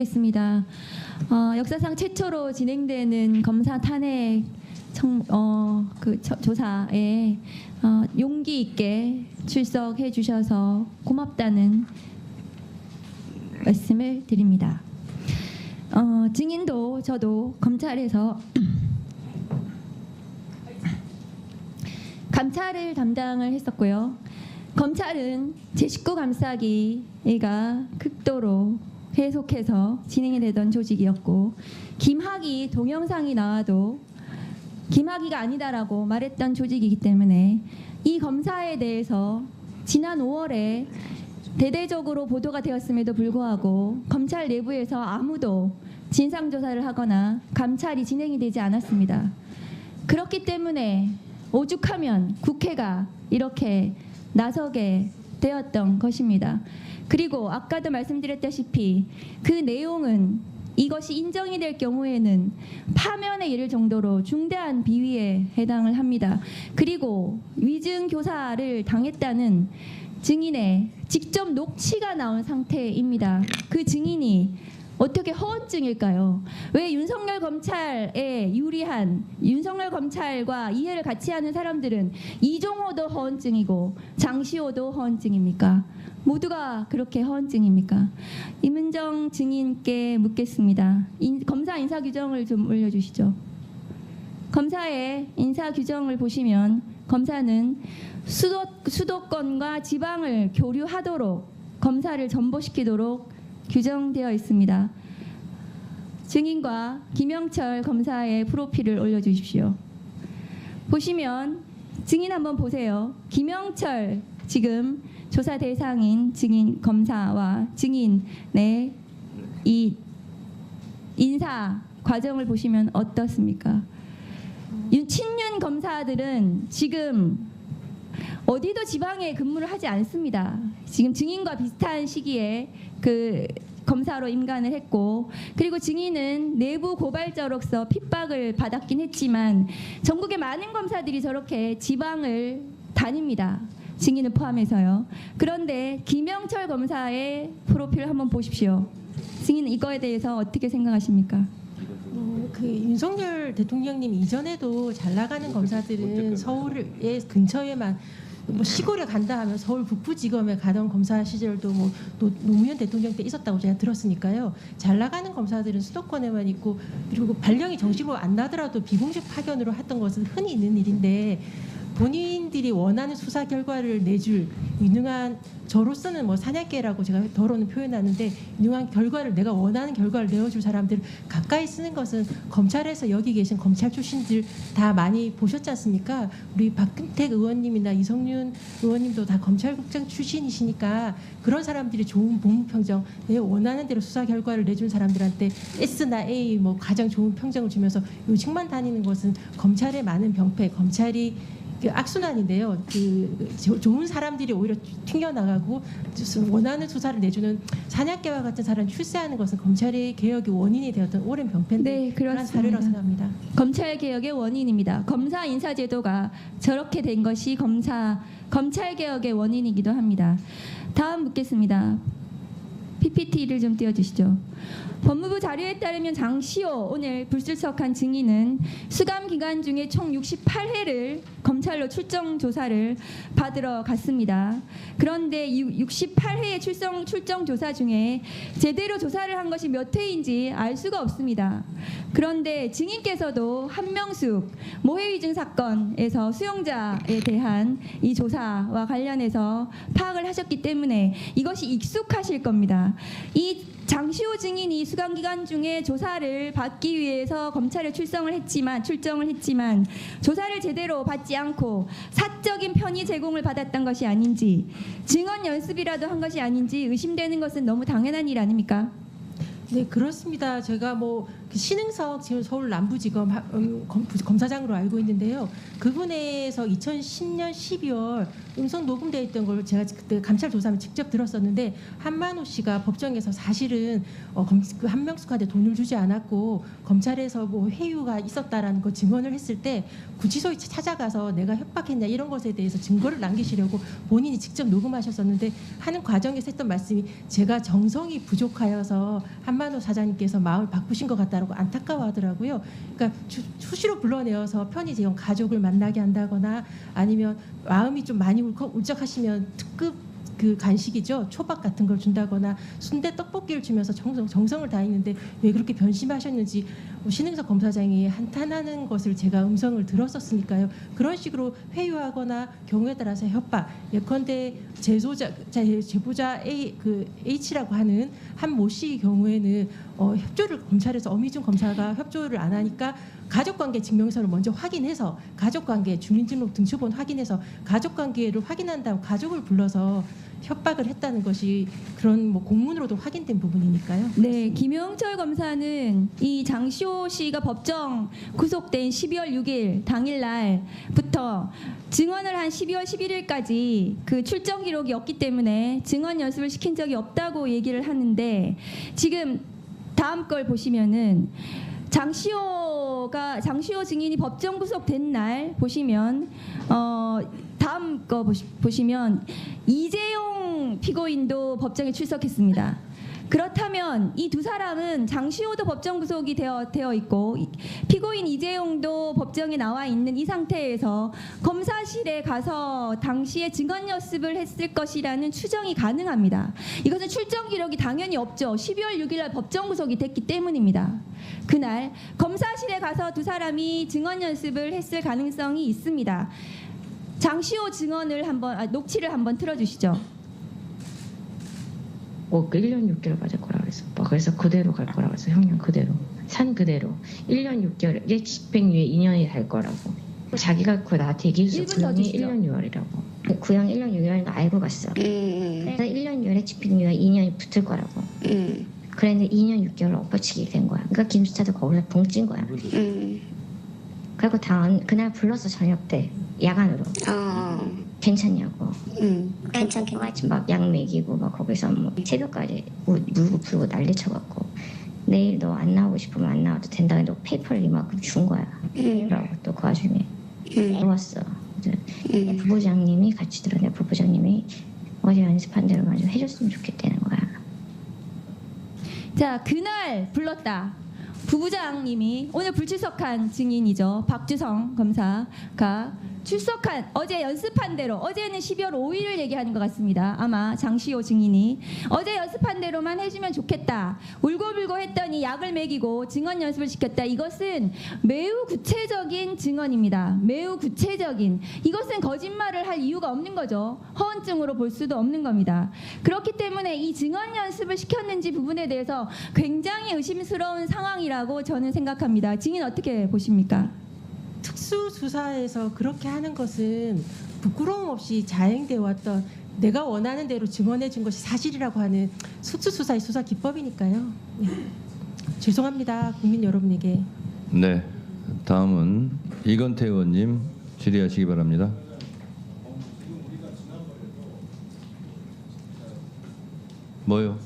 있습니다. 역사상 최초로 진행되는 검사 탄핵 조사에 용기 있게 출석해 주셔서 고맙다는 말씀을 드립니다. 증인도 저도 검찰에서 감찰을 담당을 했었고요. 검찰은 제19 감싸기가 극도로 계속해서 진행이 되던 조직이었고, 김학의 동영상이 나와도 김학의가 아니다라고 말했던 조직이기 때문에 이 검사에 대해서 지난 5월에 대대적으로 보도가 되었음에도 불구하고 검찰 내부에서 아무도 진상조사를 하거나 감찰이 진행이 되지 않았습니다. 그렇기 때문에 오죽하면 국회가 이렇게 나서게 되었던 것입니다. 그리고 아까도 말씀드렸다시피 그 내용은 이것이 인정이 될 경우에는 파면에 이를 정도로 중대한 비위에 해당을 합니다. 그리고 위증 교사를 당했다는 증인의 직접 녹취가 나온 상태입니다. 그 증인이 어떻게 허언증일까요? 왜 윤석열 검찰에 유리한 윤석열 검찰과 이해를 같이 하는 사람들은 이종호도 허언증이고 장시호도 허언증입니까? 모두가 그렇게 허언증입니까? 임은정 증인께 묻겠습니다. 검사 인사 규정을 좀 올려주시죠. 검사의 인사 규정을 보시면 검사는 수도권과 지방을 교류하도록 검사를 전보시키도록 규정되어 있습니다. 증인과 김영철 검사의 프로필을 올려주십시오. 보시면 증인 한번 보세요. 김영철 지금 조사 대상인 증인 검사와 증인의 이 인사 과정을 보시면 어떻습니까? 친윤 검사들은 지금 어디도 지방에 근무를 하지 않습니다. 지금 증인과 비슷한 시기에 그 검사로 임관을 했고, 그리고 증인은 내부 고발자로서 핍박을 받았긴 했지만 전국의 많은 검사들이 저렇게 지방을 다닙니다. 증인을 포함해서요. 그런데 김영철 검사의 프로필을 한번 보십시오. 증인은 이거에 대해서 어떻게 생각하십니까? 그 윤석열 대통령님 이전에도 잘 나가는 검사들은 서울의 근처에만 뭐 시골에 간다 하면 서울 북부지검에 가던 검사 시절도 뭐 노무현 대통령 때 있었다고 제가 들었으니까요. 잘 나가는 검사들은 수도권에만 있고, 그리고 발령이 정식으로 안 나더라도 비공식 파견으로 했던 것은 흔히 있는 일인데, 본인들이 원하는 수사 결과를 내줄 유능한, 저로서는 뭐 사냥개라고 제가 더러는 표현하는데, 유능한 결과를, 내가 원하는 결과를 내어줄 사람들을 가까이 쓰는 것은 검찰에서 여기 계신 검찰 출신들 다 많이 보셨지 않습니까? 우리 박근택 의원님이나 이성윤 의원님도 다 검찰국장 출신이시니까 그런 사람들이 좋은 복무평정, 내 원하는 대로 수사 결과를 내준 사람들한테 S나 A 뭐 가장 좋은 평정을 주면서 요직만 다니는 것은 검찰의 많은 병폐, 검찰이 그 악순환인데요. 좋은 사람들이 오히려 튕겨나가고 원하는 수사를 내주는 사냥개와 같은 사람이 출세하는 것은 검찰의 개혁의 원인이 되었던 오랜 병폐인데, 네, 그런 사례라고 생각합니다. 검찰 개혁의 원인입니다. 검사 인사 제도가 저렇게 된 것이 검찰 개혁의 원인이기도 합니다. 다음 묻겠습니다. PPT를 좀 띄워주시죠. 법무부 자료에 따르면 장시호 오늘 불출석한 증인은 수감 기간 중에 총 68회를 검찰로 출정 조사를 받으러 갔습니다. 그런데 68회의 출정 조사 중에 제대로 조사를 한 것이 몇 회인지 알 수가 없습니다. 그런데 증인께서도 한명숙 모해위증 사건에서 수용자에 대한 이 조사와 관련해서 파악을 하셨기 때문에 이것이 익숙하실 겁니다. 이 장시호 증인이 수감 기간 중에 조사를 받기 위해서 검찰에 출정을 했지만 조사를 제대로 받지 않고 사적인 편의 제공을 받았던 것이 아닌지, 증언 연습이라도 한 것이 아닌지 의심되는 것은 너무 당연한 일 아닙니까? 네, 그렇습니다. 제가 뭐 신흥석 지금 서울 남부지검 검사장으로 알고 있는데요. 그분에서 2010년 12월 음성 녹음되어 있던 걸 제가 그때 감찰 조사하면 직접 들었었는데, 한만호 씨가 법정에서 사실은 그 한명숙한테 돈을 주지 않았고 검찰에서 뭐 회유가 있었다라는 거 증언을 했을 때 구치소에 찾아가서 내가 협박했냐 이런 것에 대해서 증거를 남기시려고 본인이 직접 녹음하셨었는데, 하는 과정에서 했던 말씀이 제가 정성이 부족하여서 한만호 한만호 사장님께서 마음을 바꾸신 것 같다라고 안타까워하더라고요. 그러니까 수시로 불러내어서 편의점 가족을 만나게 한다거나 아니면 마음이 좀 많이 울적하시면 특급 그 간식이죠, 초밥 같은 걸 준다거나 순대 떡볶이를 주면서 정성을 다했는데 왜 그렇게 변심하셨는지 신흥석 검사장이 한탄하는 것을 제가 음성을 들었었으니까요. 그런 식으로 회유하거나 경우에 따라서 협박, 예컨대 제보자 H라고 하는 한 모 씨의 경우에는 협조를 검찰에서 어미중 검사가 협조를 안 하니까 가족관계 증명서를 먼저 확인해서 가족관계 주민등록 등초본 확인해서 가족관계를 확인한 다음 가족을 불러서 협박을 했다는 것이 그런 뭐 공문으로도 확인된 부분이니까요. 네, 김영철 검사는 이 장시호 씨가 법정 구속된 12월 6일 당일날부터 증언을 한 12월 11일까지 그 출정 기록이 없기 때문에 증언 연습을 시킨 적이 없다고 얘기를 하는데 지금 다음 걸 보시면은 장시호 증인이 법정 구속된 날 보시면 다음 거 보시면 이재용 피고인도 법정에 출석했습니다. 그렇다면 이 두 사람은 장시호도 법정 구속이 되어 있고 피고인 이재용도 법정에 나와 있는 이 상태에서 검사실에 가서 당시에 증언 연습을 했을 것이라는 추정이 가능합니다. 이것은 출정 기록이 당연히 없죠. 12월 6일 날 법정 구속이 됐기 때문입니다. 그날 검사실에 가서 두 사람이 증언 연습을 했을 가능성이 있습니다. 장시호 증언을 녹취를 한번 틀어주시죠. 꼭 1년 6개월 받을 거라고 그랬어. 그래서 그대로 갈 거라고 그랬어. 형량 그대로. 산 그대로. 1년 6개월에 집행유예 2년이 될 거라고. 자기가 그 나한테 얘기했어. 1분 더 구형이 주시죠. 1년 6월이라고. 구형 1년 6월인 거 알고 갔어. 그래서 1년 6월에 집행유예 2년이 붙을 거라고. 그랬는데 2년 6개월 엎어치기 된 거야. 그러니까 김수차도 거기서 봉찐 거야. 그리고 그날 불러서 저녁 때 야간으로. 괜찮냐고. 괜찮게. 같이 막 약 먹이고 막 거기서 뭐 새벽까지 물고 풀고 난리 쳐갖고 내일 너 안 나오고 싶으면 안 나와도 된다. 근데 페이퍼를 이만큼 준 거야. 그러고 또 그 와중에 왔어. 부부장님이 같이 들었는데 부부장님이 어제 연습한 대로만 좀 해줬으면 좋겠다는 거야. 자, 그날 불렀다. 부부장님이 오늘 불출석한 증인이죠. 박주성 검사가 출석한 어제 연습한 대로 어제는 12월 5일을 얘기하는 것 같습니다. 아마 장시호 증인이 어제 연습한 대로만 해주면 좋겠다. 울고불고 했더니 약을 먹이고 증언 연습을 시켰다. 이것은 매우 구체적인 증언입니다. 매우 구체적인. 이것은 거짓말을 할 이유가 없는 거죠. 허언증으로 볼 수도 없는 겁니다. 그렇기 때문에 이 증언 연습을 시켰는지 부분에 대해서 굉장히 의심스러운 상황이라고 저는 생각합니다. 증인 어떻게 보십니까? 특수수사에서 그렇게 하는 것은 부끄러움 없이 자행되어 왔던 내가 원하는 대로 증언해 준 것이 사실이라고 하는 특수수사의 수사 기법이니까요. 네. 죄송합니다. 국민 여러분에게. 네, 다음은 이건태 의원님 질의하시기 바랍니다. 뭐요?